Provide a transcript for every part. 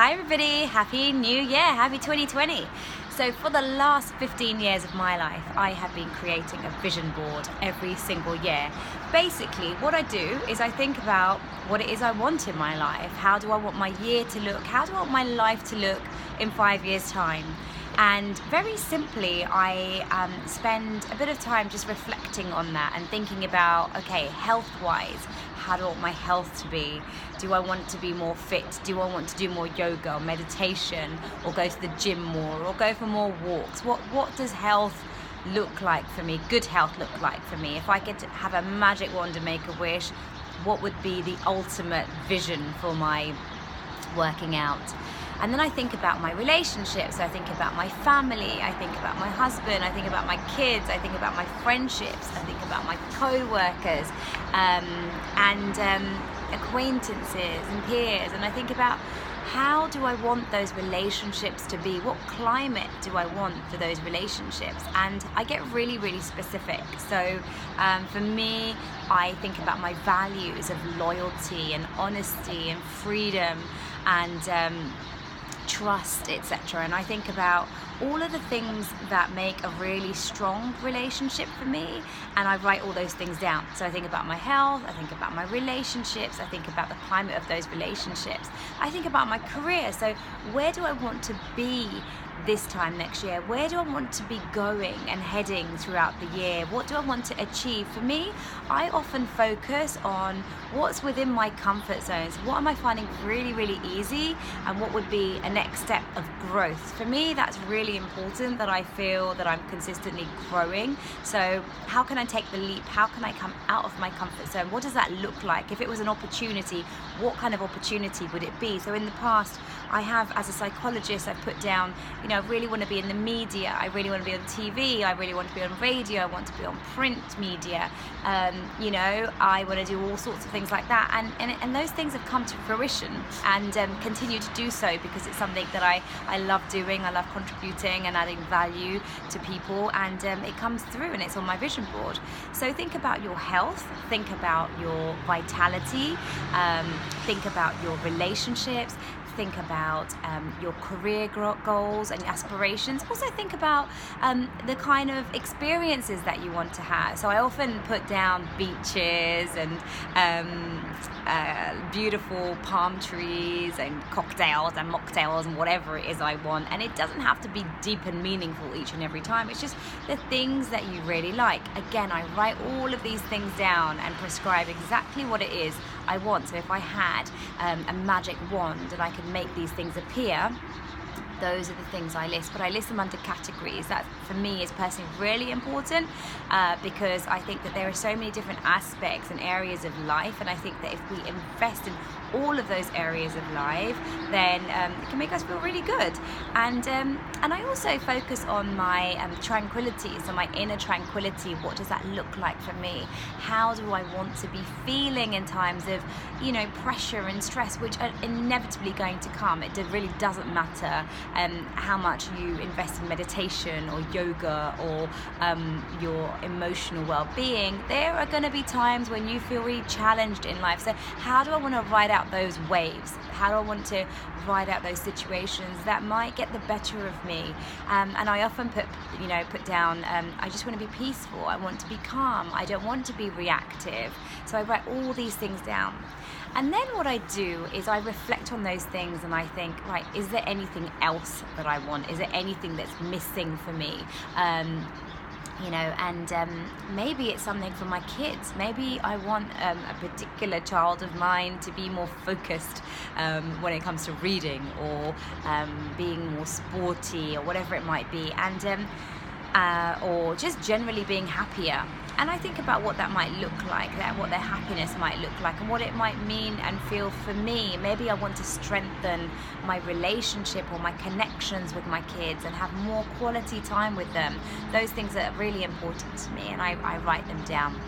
Hi everybody, Happy New Year, Happy 2020. So for the last 15 years of my life, I have been creating a vision board every single year. Basically, what I do is I think about what it is I want in my life. How do I want my year to look? How do I want my life to look in 5 years' time? And very simply, I spend a bit of time just reflecting on that and thinking about, okay, health-wise, how do I want my health to be? Do I want to be more fit? Do I want to do more yoga or meditation, or go to the gym more, or go for more walks? What does health look like for me? Good health look like for me? If I could have a magic wand and make a wish, what would be the ultimate vision for my working out? And then I think about my relationships, I think about my family, I think about my husband, I think about my kids, I think about my friendships, I think about my co-workers and acquaintances and peers, and I think about how do I want those relationships to be? What climate do I want for those relationships? And I get really, really specific. So for me, I think about my values of loyalty and honesty and freedom and trust, etc. And I think about all of the things that make a really strong relationship for me, and I write all those things down. So I think about my health, I think about my relationships, I think about the climate of those relationships, I think about my career. So where do I want to be this time next year? Where do I want to be going and heading throughout the year? What do I want to achieve? For me, I often focus on what's within my comfort zones. What am I finding really, really easy, and what would be a next step of growth? For me, that's really important, that I feel that I'm consistently growing. So how can I take the leap? How can I come out of my comfort zone? What does that look like? If it was an opportunity, what kind of opportunity would it be? So in the past, I have, as a psychologist, I've put down, I really want to be in the media, I really want to be on TV, I really want to be on radio, I want to be on print media, I want to do all sorts of things like that, and those things have come to fruition and continue to do so because it's something that I love doing, I love contributing and adding value to people, and it comes through and it's on my vision board. So think about your health, think about your vitality, think about your relationships, think about your career goals and aspirations. Also think about the kind of experiences that you want to have. So I often put down beaches and beautiful palm trees and cocktails and mocktails and whatever it is I want. And it doesn't have to be deep and meaningful each and every time. It's just the things that you really like. Again, I write all of these things down and prescribe exactly what it is I want. So if I had a magic wand and I could make these things appear, those are the things I list, but I list them under categories. That for me is personally really important because I think that there are so many different aspects and areas of life, and I think that if we invest in all of those areas of life, then it can make us feel really good. And I also focus on my tranquility, so my inner tranquility. What does that look like for me? How do I want to be feeling in times of pressure and stress, which are inevitably going to come? It really doesn't matter how much you invest in meditation or yoga or your emotional well-being. There are going to be times when you feel really challenged in life. So how do I want to ride out those waves? How do I want to ride out those situations that might get the better of me? And I often put down, I just want to be peaceful, I want to be calm, I don't want to be reactive. So I write all these things down. And then what I do is I reflect on those things and I think, right, is there anything else that I want? Is there anything that's missing for me? Maybe it's something for my kids. Maybe I want a particular child of mine to be more focused when it comes to reading or being more sporty or whatever it might be, and or just generally being happier. And I think about what that might look like, what their happiness might look like, and what it might mean and feel for me. Maybe I want to strengthen my relationship or my connections with my kids and have more quality time with them. Those things are really important to me, and I write them down.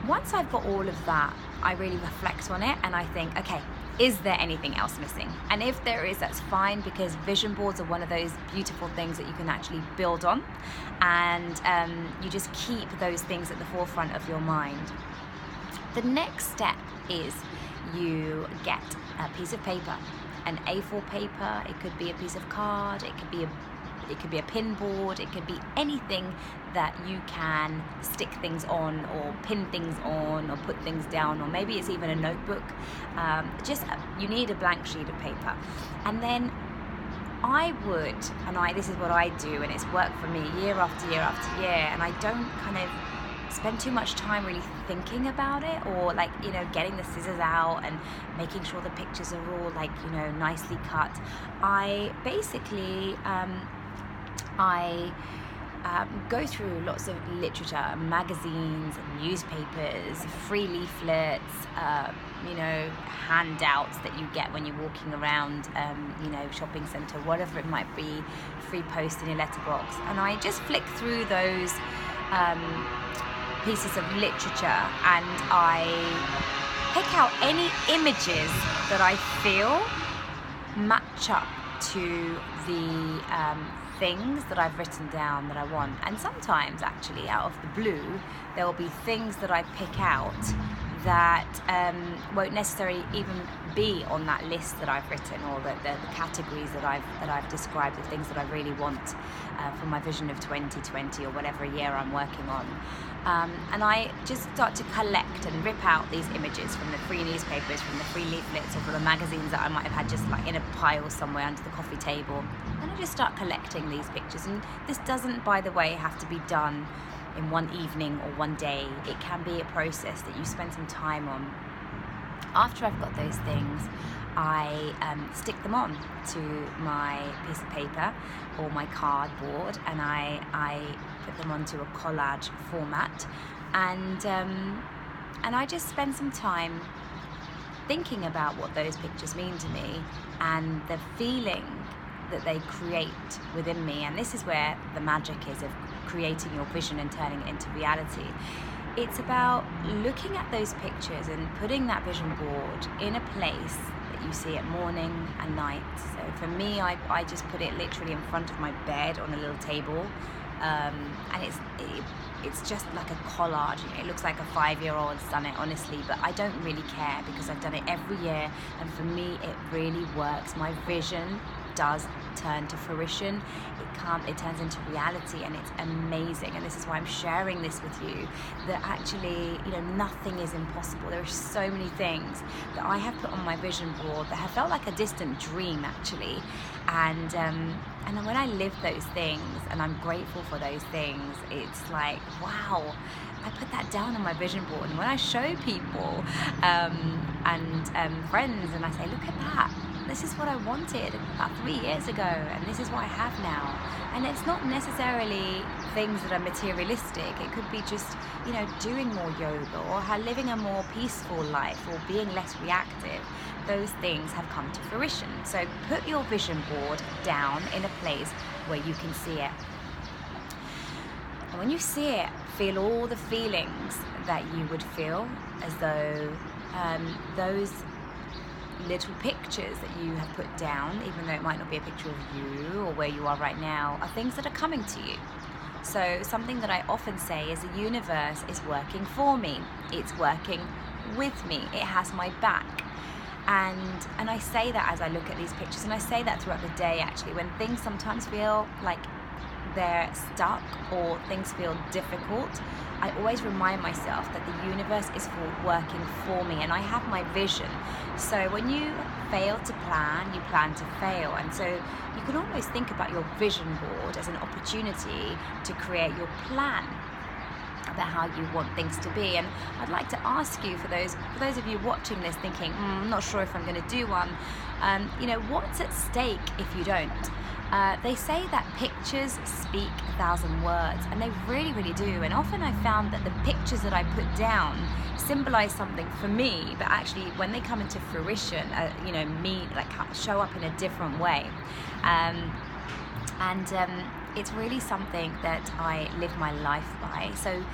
Once I've got all of that, I really reflect on it and I think, okay, is there anything else missing? And if there is, that's fine, because vision boards are one of those beautiful things that you can actually build on, and you just keep those things at the forefront of your mind. The next step is you get a piece of paper, an A4 paper. It could be a piece of card, it could be a pin board, it could be anything that you can stick things on or pin things on or put things down, or maybe it's even a notebook. You need a blank sheet of paper. And then this is what I do, and it's worked for me year after year after year, and I don't kind of spend too much time really thinking about it, or getting the scissors out and making sure the pictures are all nicely cut. I basically go through lots of literature, magazines, newspapers, free leaflets, handouts that you get when you're walking around, shopping centre, whatever it might be, free post in your letterbox. And I just flick through those pieces of literature, and I pick out any images that I feel match up to the things that I've written down that I want. And sometimes, actually, out of the blue, there will be things that I pick out that won't necessarily even be on that list that I've written, or the categories that I've described, the things that I really want for my vision of 2020 or whatever year I'm working on. And I just start to collect and rip out these images from the free newspapers, from the free leaflets, or from the magazines that I might have had just in a pile somewhere under the coffee table. And I just start collecting these pictures. And this doesn't, by the way, have to be done in one evening or one day. It can be a process that you spend some time on. After I've got those things, I stick them on to my piece of paper or my cardboard, and I put them onto a collage format, and I just spend some time thinking about what those pictures mean to me and the feeling that they create within me. And this is where the magic is of creating your vision and turning it into reality. It's about looking at those pictures and putting that vision board in a place that you see at morning and night. So for me, I just put it literally in front of my bed on a little table, and it's just like a collage. It looks like a 5-year-old's done it, honestly, but I don't really care because I've done it every year, and for me it really works. My vision does turn to fruition. It turns into reality, and it's amazing. And this is why I'm sharing this with you, that actually nothing is impossible. There are so many things that I have put on my vision board that have felt like a distant dream, actually, and then when I live those things and I'm grateful for those things, it's like, wow, I put that down on my vision board. And when I show people and friends, and I say, look at that, this is what I wanted about 3 years ago, and this is what I have now. And it's not necessarily things that are materialistic. It could be just, doing more yoga, or living a more peaceful life, or being less reactive. Those things have come to fruition. So put your vision board down in a place where you can see it. And when you see it, feel all the feelings that you would feel, as though those little pictures that you have put down, even though it might not be a picture of you or where you are right now, are things that are coming to you. So something that I often say is the universe is working for me. It's working with me. It has my back. And I say that as I look at these pictures, and I say that throughout the day, actually, when things sometimes feel like they're stuck or things feel difficult, I always remind myself that the universe is working for me, and I have my vision. So when you fail to plan, you plan to fail. And so you can almost think about your vision board as an opportunity to create your plan about how you want things to be. And I'd like to ask you, for those of you watching this thinking, I'm not sure if I'm going to do one, what's at stake if you don't? They say that pictures speak 1,000 words, and they really, really do. And often I found that the pictures that I put down symbolize something for me, but actually when they come into fruition, show up in a different way. It's really something that I live my life by. So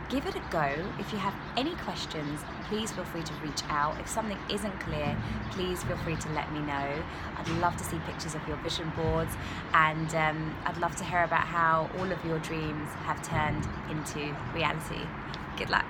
give it a go. If you have any questions, please feel free to reach out. If something isn't clear, please feel free to let me know. I'd love to see pictures of your vision boards, and I'd love to hear about how all of your dreams have turned into reality. Good luck.